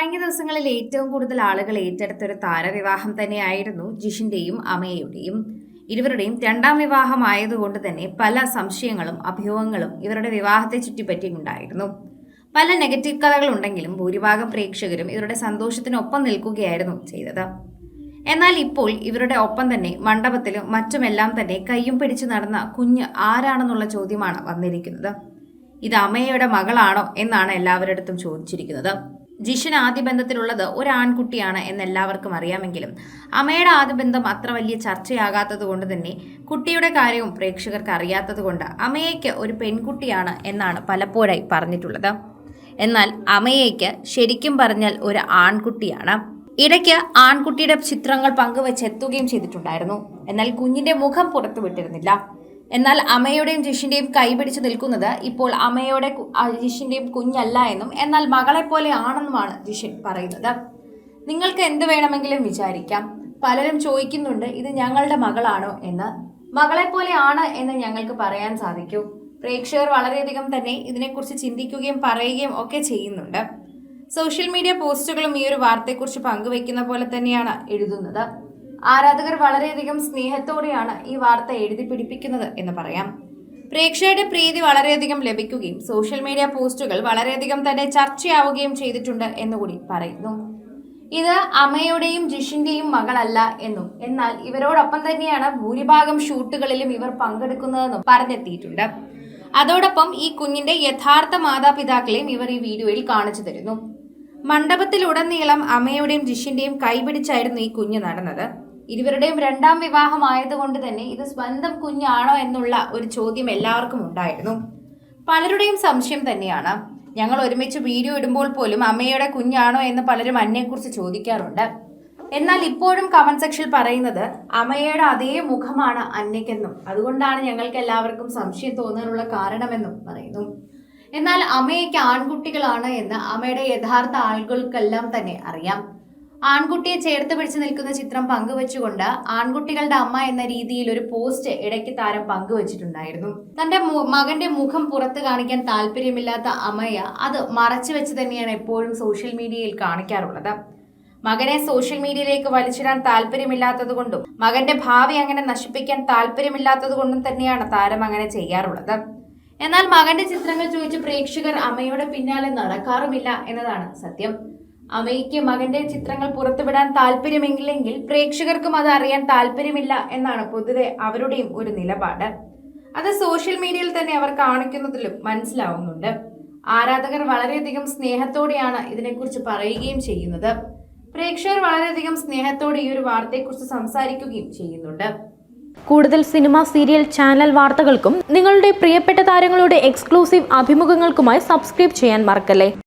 കഴിഞ്ഞ ദിവസങ്ങളിൽ ഏറ്റവും കൂടുതൽ ആളുകൾ ഏറ്റെടുത്തൊരു താരവിവാഹം തന്നെയായിരുന്നു ജിഷിന്റെയും അമയയുടെയും. ഇരുവരുടെയും രണ്ടാം വിവാഹമായതുകൊണ്ട് തന്നെ പല സംശയങ്ങളും അഭ്യൂഹങ്ങളും ഇവരുടെ വിവാഹത്തെ ചുറ്റിപ്പറ്റിയുണ്ടായിരുന്നു. പല നെഗറ്റീവ് കഥകളുണ്ടെങ്കിലും ഭൂരിഭാഗം പ്രേക്ഷകരും ഇവരുടെ സന്തോഷത്തിനൊപ്പം നിൽക്കുകയായിരുന്നു ചെയ്തത്. എന്നാൽ ഇപ്പോൾ ഇവരുടെ ഒപ്പം തന്നെ മണ്ഡപത്തിലും മറ്റുമെല്ലാം തന്നെ കയ്യും പിടിച്ചു നടന്ന കുഞ്ഞ് ആരാണെന്നുള്ള ചോദ്യമാണ് വന്നിരിക്കുന്നത്. ഇത് അമയയുടെ മകളാണോ എന്നാണ് എല്ലാവരുടെ അടുത്തും ചോദിച്ചിരിക്കുന്നത്. ജിഷൻ ആദ്യ ബന്ധത്തിലുള്ളത് ഒരു ആൺകുട്ടിയാണ് എന്നെല്ലാവർക്കും അറിയാമെങ്കിലും അമയുടെ ആദ്യ ബന്ധം അത്ര വലിയ ചർച്ചയാകാത്തത് കൊണ്ട് തന്നെ കുട്ടിയുടെ കാര്യവും പ്രേക്ഷകർക്ക് അറിയാത്തത് കൊണ്ട് അമയയ്ക്ക് ഒരു പെൺകുട്ടിയാണ് എന്നാണ് പലപ്പോഴായി പറഞ്ഞിട്ടുള്ളത്. എന്നാൽ അമയയ്ക്ക് ശരിക്കും പറഞ്ഞാൽ ഒരു ആൺകുട്ടിയാണ്. ഇടയ്ക്ക് ആൺകുട്ടിയുടെ ചിത്രങ്ങൾ പങ്കുവെച്ചെത്തുകയും ചെയ്തിട്ടുണ്ടായിരുന്നു. എന്നാൽ കുഞ്ഞിന്റെ മുഖം പുറത്തു വിട്ടിരുന്നില്ല. എന്നാൽ അമയുടെയും ജിഷിന്റെയും കൈപിടിച്ചു നിൽക്കുന്നത് ഇപ്പോൾ അമയുടെ ജിഷിന്റെയും കുഞ്ഞല്ല എന്നും എന്നാൽ മകളെ പോലെ ആണെന്നുമാണ് ജിഷിൻ പറയുന്നത്. നിങ്ങൾക്ക് എന്ത് വേണമെങ്കിലും വിചാരിക്കാം. പലരും ചോദിക്കുന്നുണ്ട്, ഇത് ഞങ്ങളുടെ മകളാണോ എന്ന്. മകളെ പോലെ ആണ് എന്ന് ഞങ്ങൾക്ക് പറയാൻ സാധിക്കൂ. പ്രേക്ഷകർ വളരെയധികം തന്നെ ഇതിനെക്കുറിച്ച് ചിന്തിക്കുകയും പറയുകയും ഒക്കെ ചെയ്യുന്നുണ്ട്. സോഷ്യൽ മീഡിയ പോസ്റ്റുകളും ഈ ഒരു വാർത്തയെക്കുറിച്ച് പങ്കുവെക്കുന്ന പോലെ തന്നെയാണ് എഴുതുന്നത്. ആരാധകർ വളരെയധികം സ്നേഹത്തോടെയാണ് ഈ വാർത്ത എഴുതി പിടിപ്പിക്കുന്നത് എന്ന് പറയാം. പ്രേക്ഷകരുടെ പ്രീതി വളരെയധികം ലഭിക്കുകയും സോഷ്യൽ മീഡിയ പോസ്റ്റുകൾ വളരെയധികം തന്നെ ചർച്ചയാവുകയും ചെയ്തിട്ടുണ്ട് എന്നുകൂടി പറയുന്നു. ഇത് അമയുടെയും ജിഷിന്റെയും മകളല്ല എന്നും എന്നാൽ ഇവരോടൊപ്പം തന്നെയാണ് ഭൂരിഭാഗം ഷൂട്ടുകളിലും ഇവർ പങ്കെടുക്കുന്നതെന്നും പറഞ്ഞെത്തിയിട്ടുണ്ട്. അതോടൊപ്പം ഈ കുഞ്ഞിന്റെ യഥാർത്ഥ മാതാപിതാക്കളെയും ഇവർ ഈ വീഡിയോയിൽ കാണിച്ചു തരുന്നു. മണ്ഡപത്തിലുടനീളം അമയുടെയും ജിഷിന്റെയും കൈപിടിച്ചായിരുന്നു ഈ കുഞ്ഞ് നടന്നത്. ഇരുവരുടെയും രണ്ടാം വിവാഹമായതുകൊണ്ട് തന്നെ ഇത് സ്വന്തം കുഞ്ഞാണോ എന്നുള്ള ഒരു ചോദ്യം എല്ലാവർക്കും ഉണ്ടായിരുന്നു. പലരുടെയും സംശയം തന്നെയാണ്. ഞങ്ങൾ ഒരുമിച്ച് വീഡിയോ ഇടുമ്പോൾ പോലും അമ്മയുടെ കുഞ്ഞാണോ എന്ന് പലരും അന്നെക്കുറിച്ച് ചോദിക്കാറുണ്ട്. എന്നാൽ ഇപ്പോഴും കമന്റ് സെക്ഷനിൽ പറയുന്നത് അമയയുടെ അതേ മുഖമാണ് അന്നയ്ക്കെന്നും അതുകൊണ്ടാണ് ഞങ്ങൾക്ക് എല്ലാവർക്കും സംശയം തോന്നാനുള്ള കാരണമെന്നും പറയുന്നു. എന്നാൽ അമയ്ക്ക് ആൺകുട്ടികളാണ് എന്ന് അമയുടെ യഥാർത്ഥ ആളുകൾക്കെല്ലാം തന്നെ അറിയാം. ആൺകുട്ടിയെ ചേർത്ത് പിടിച്ചു നിൽക്കുന്ന ചിത്രം പങ്കുവെച്ചുകൊണ്ട് ആൺകുട്ടികളുടെ അമ്മ എന്ന രീതിയിൽ ഒരു പോസ്റ്റ് ഇടയ്ക്ക് താരം പങ്കുവച്ചിട്ടുണ്ടായിരുന്നു. തന്റെ മകന്റെ മുഖം പുറത്ത് കാണിക്കാൻ താല്പര്യമില്ലാത്ത അമയ അത് മറച്ചു വെച്ച് തന്നെയാണ് എപ്പോഴും സോഷ്യൽ മീഡിയയിൽ കാണിക്കാറുള്ളത്. മകനെ സോഷ്യൽ മീഡിയയിലേക്ക് വലിച്ചിടാൻ താല്പര്യമില്ലാത്തത് കൊണ്ടും മകന്റെ ഭാവി അങ്ങനെ നശിപ്പിക്കാൻ താല്പര്യമില്ലാത്തത് കൊണ്ടും തന്നെയാണ് താരം അങ്ങനെ ചെയ്യാറുള്ളത്. എന്നാൽ മകന്റെ ചിത്രങ്ങൾ ചോദിച്ച് പ്രേക്ഷകർ അമ്മയുടെ പിന്നാലെ നടക്കാറുമില്ല എന്നതാണ് സത്യം. അമ്മയ്ക്ക് മകന്റെ ചിത്രങ്ങൾ പുറത്തുവിടാൻ താല്പര്യമില്ലെങ്കിൽ പ്രേക്ഷകർക്കും അത് അറിയാൻ താല്പര്യമില്ല എന്നാണ് പൊതുവെ അവരുടെയും ഒരു നിലപാട്. അത് സോഷ്യൽ മീഡിയയിൽ തന്നെ അവർ കാണിക്കുന്നതിലും മനസ്സിലാവുന്നുണ്ട്. ആരാധകർ വളരെയധികം സ്നേഹത്തോടെയാണ് ഇതിനെക്കുറിച്ച് പറയുകയും ചെയ്യുന്നത്. പ്രേക്ഷകർ വളരെയധികം സ്നേഹത്തോടെ ഈ ഒരു വാർത്തയെക്കുറിച്ച് സംസാരിക്കുകയും ചെയ്യുന്നുണ്ട്. കൂടുതൽ സിനിമ, സീരിയൽ, ചാനൽ വാർത്തകൾക്കും നിങ്ങളുടെ പ്രിയപ്പെട്ട താരങ്ങളുടെ എക്സ്ക്ലൂസീവ് അഭിമുഖങ്ങൾക്കുമായി സബ്സ്ക്രൈബ് ചെയ്യാൻ മറക്കല്ലേ.